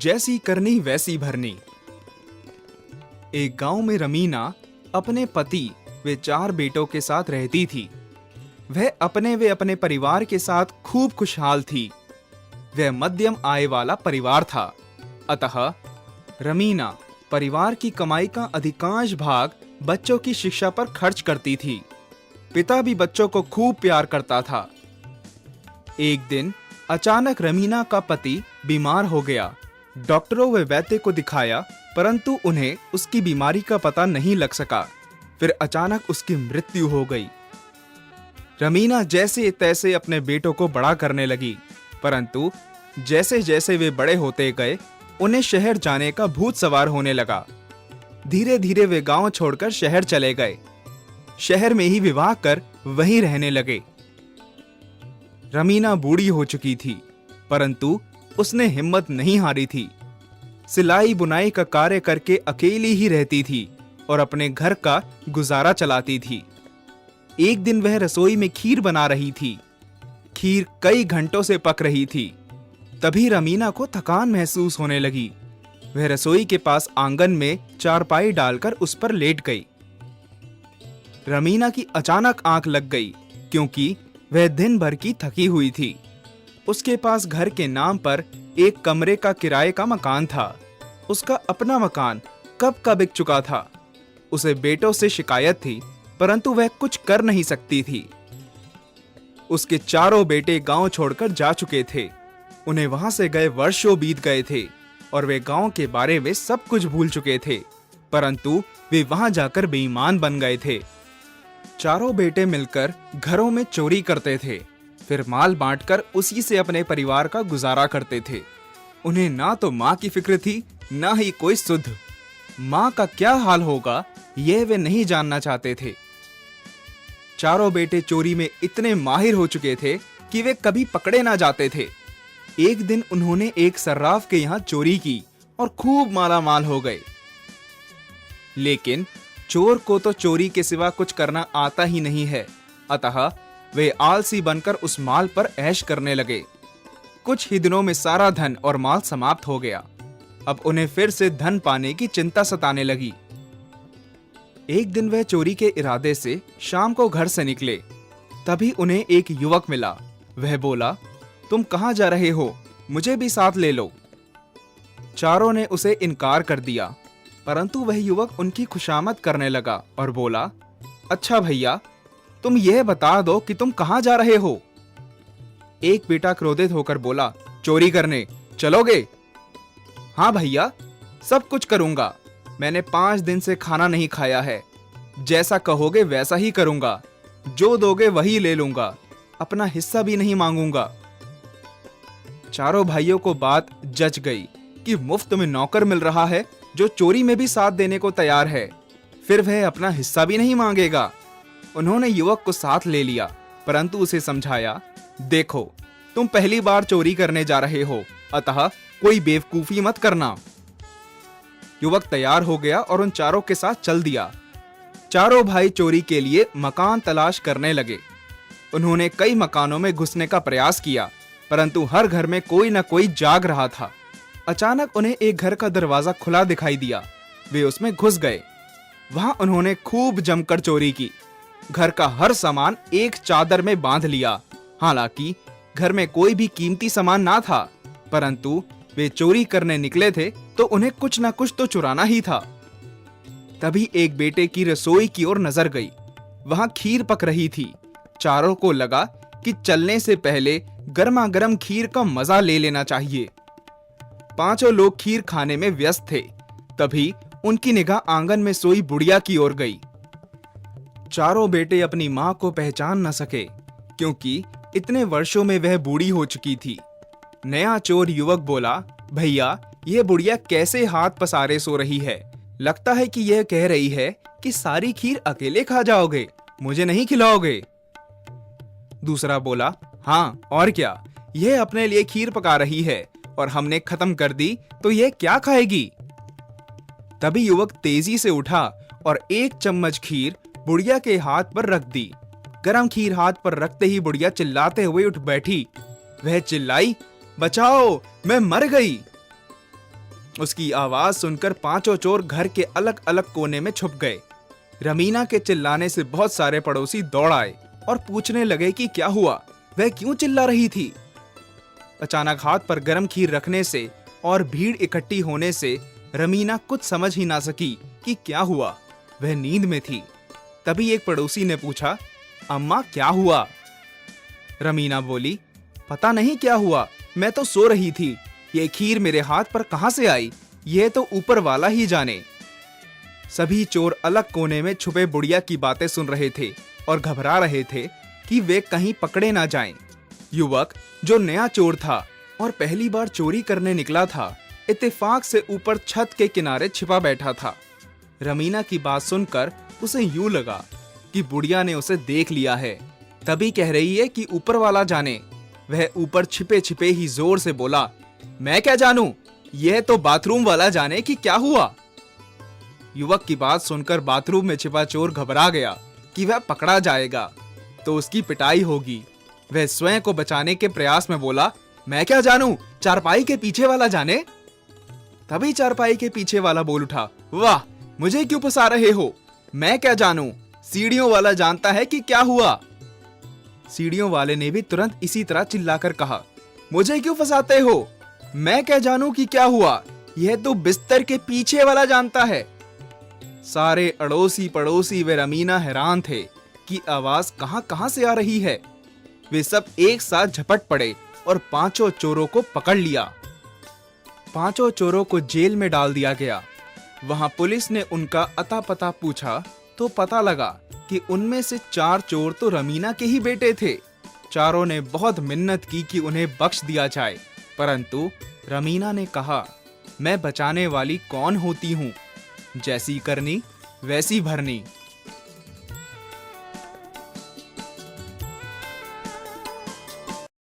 जैसी करनी वैसी भरनी। एक गांव में रमीना अपने पति व 4 बेटों के साथ रहती थी। वह अपने परिवार के साथ खूब खुशहाल थी। वह मध्यम आय वाला परिवार था। अतः रमीना परिवार की कमाई का अधिकांश भाग बच्चों की शिक्षा पर खर्च करती थी। पिता भी बच्चों को खूब प्यार करता था। एक दिन अचानक रमीना का पति बीमार हो गया। डॉक्टरों व वैद्य को दिखाया, परंतु उन्हें उसकी बीमारी का पता नहीं लग सका। फिर अचानक उसकी मृत्यु हो गई। रमीना जैसे तैसे अपने बेटों को बड़ा करने लगी, परंतु जैसे जैसे वे बड़े होते गए उन्हें शहर जाने का भूत सवार होने लगा। धीरे धीरे वे गांव छोड़कर शहर चले गए। शहर में ही विवाह कर वहीं रहने लगे। रमीना बूढ़ी हो चुकी थी, परंतु उसने हिम्मत नहीं हारी थी। सिलाई बुनाई का कार्य करके अकेली ही रहती थी और अपने घर का गुजारा चलाती थी। एक दिन वह रसोई में खीर बना रही थी। खीर कई घंटों से पक रही थी। तभी रमीना को थकान महसूस होने लगी। वह रसोई के पास आंगन में चारपाई डालकर उस पर लेट गई। रमीना की अचानक आंख लग गई, क्योंकि वह दिन भर की थकी हुई थी। उसके पास घर के नाम पर एक कमरे का किराए का मकान था। उसका अपना मकान कब का बिक चुका था। उसे बेटों से शिकायत थी, परंतु वह कुछ कर नहीं सकती थी। उसके 4 बेटे गांव छोड़कर जा चुके थे। उन्हें वहां से गए वर्षों बीत गए थे और वे गांव के बारे में सब कुछ भूल चुके थे, परंतु वे वहां जाकर बेईमान बन गए थे। 4 बेटे मिलकर घरों में चोरी करते थे, फिर माल बांटकर उसी से अपने परिवार का गुजारा करते थे। उन्हें ना तो माँ की फिक्र थी, ना ही कोई सुध। माँ का क्या हाल होगा यह वे नहीं जानना चाहते थे। 4 बेटे चोरी में इतने माहिर हो चुके थे कि वे कभी पकड़े ना जाते थे। एक दिन उन्होंने एक सर्राफ के यहाँ चोरी की और खूब मालामाल हो गए। लेकिन चोर को तो चोरी के सिवा कुछ करना आता ही नहीं है, अतः वे आलसी बनकर उस माल पर ऐश करने लगे। कुछ ही दिनों में सारा धन और माल समाप्त हो गया। अब उन्हें फिर से धन पाने की चिंता सताने लगी। एक दिन वह चोरी के इरादे से शाम को घर से निकले। तभी उन्हें एक युवक मिला। वह बोला, तुम कहां जा रहे हो? मुझे भी साथ ले लो। चारों ने उसे इनकार कर दिया, परंतु वह युवक उनकी खुशामद करने लगा और बोला, अच्छा भैया, तुम यह बता दो कि तुम कहां जा रहे हो? एक बेटा क्रोधित होकर बोला, चोरी करने। चलोगे? हाँ भैया, सब कुछ करूंगा। मैंने 5 दिन से खाना नहीं खाया है। जैसा कहोगे वैसा ही करूंगा। जो दोगे वही ले लूंगा। अपना हिस्सा भी नहीं मांगूंगा। चारों भाइयों को बात जच गई कि मुफ्त में नौकर मिल रहा है जो चोरी में भी साथ देने को तैयार है, फिर वह अपना हिस्सा भी नहीं मांगेगा। उन्होंने युवक को साथ ले लिया, परंतु उसे समझाया, देखो, तुम पहली बार चोरी करने जा रहे हो, अतः कोई बेवकूफी मत करना। युवक तैयार हो गया और उन चारों के साथ चल दिया। चारों भाई चोरी के लिए मकान तलाश करने लगे। उन्होंने कई मकानों में घुसने का प्रयास किया, परंतु हर घर में कोई न कोई जाग रहा था। अचानक उन्हें एक घर का दरवाजा खुला दिखाई दिया। वे उसमें घुस गए। वहां उन्होंने खूब जमकर चोरी की। घर का हर सामान एक चादर में बांध लिया। हालांकि घर में कोई भी कीमती सामान ना था, परंतु वे चोरी करने निकले थे तो उन्हें कुछ ना कुछ तो चुराना ही था। तभी एक बेटे की रसोई की ओर नजर गई। वहां खीर पक रही थी। चारों को लगा कि चलने से पहले गर्मा गर्म खीर का मजा ले लेना चाहिए। 5 लोग खीर खाने में व्यस्त थे। तभी उनकी निगाह आंगन में सोई बुढ़िया की ओर गई। चारों बेटे अपनी मां को पहचान न सके, क्योंकि इतने वर्षों में वह बूढ़ी हो चुकी थी। नया चोर युवक बोला, भैया, यह बुढ़िया कैसे हाथ पसारे सो रही है? लगता है कि यह कह रही है कि सारी खीर अकेले खा जाओगे, मुझे नहीं खिलाओगे। दूसरा बोला, हाँ और क्या, यह अपने लिए खीर पका रही है और हमने खत्म कर दी तो यह क्या खाएगी? तभी युवक तेजी से उठा और 1 चम्मच खीर बुढ़िया के हाथ पर रख दी। गरम खीर हाथ पर रखते ही बुढ़िया चिल्लाते हुए उठ बैठी। वह चिल्लाई, बचाओ, मैं मर गई। उसकी आवाज सुनकर पांचों चोर घर के अलग अलग कोने में छुप गए। रमीना के चिल्लाने से बहुत सारे पड़ोसी दौड़ आए और पूछने लगे कि क्या हुआ, वह क्यों चिल्ला रही थी। अचानक हाथ पर गर्म खीर रखने से और भीड़ इकट्ठी होने से रमीना कुछ समझ ही ना सकी कि क्या हुआ, वह नींद में थी। तभी एक पड़ोसी ने पूछा, अम्मा क्या हुआ? रमीना बोली, पता नहीं क्या हुआ, मैं तो सो रही थी। ये खीर मेरे हाथ पर कहां से आई, यह तो ऊपर वाला ही जाने। सभी चोर अलग कोने में छुपे बुढ़िया की बातें सुन रहे थे और घबरा रहे थे कि वे कहीं पकड़े ना जाएं। युवक जो नया चोर था और पहली बार चोरी करने निकला था, इत्तेफाक से ऊपर छत के किनारे छिपा बैठा था। रमीना की बात सुनकर उसे यूं लगा कि बुढ़िया ने उसे देख लिया है, तभी कह रही है कि ऊपर वाला जाने। वह ऊपर छिपे छिपे ही जोर से बोला, मैं क्या जानूं, यह तो बाथरूम वाला जाने कि क्या हुआ। युवक की बात सुनकर बाथरूम में छिपा चोर घबरा गया कि वह पकड़ा जाएगा तो उसकी पिटाई होगी। वह स्वयं को बचाने के प्रयास में बोला, मैं क्या जानूं, चारपाई के पीछे वाला जाने। तभी चारपाई के पीछे वाला बोल उठा, वाह, मुझे क्यों फंसा रहे हो, मैं क्या जानूं, सीढ़ियों वाला जानता है कि क्या हुआ। सीढ़ियों वाले ने भी तुरंत इसी तरह चिल्लाकर कहा, मुझे क्यों फंसाते हो, मैं क्या जानूं कि क्या हुआ, यह तो बिस्तर के पीछे वाला जानता है। सारे अड़ोसी पड़ोसी व रमीना हैरान थे कि आवाज कहां कहां से आ रही है। वे सब एक साथ झपट पड़े और पांचों चोरों को पकड़ लिया। पांचों चोरों को जेल में डाल दिया गया। वहां पुलिस ने उनका अता पता पूछा तो पता लगा कि उनमें से 4 चोर तो रमीना के ही बेटे थे। चारों ने बहुत मिन्नत की कि उन्हें बख्श दिया जाए, परंतु रमीना ने कहा, मैं बचाने वाली कौन होती हूँ, जैसी करनी वैसी भरनी।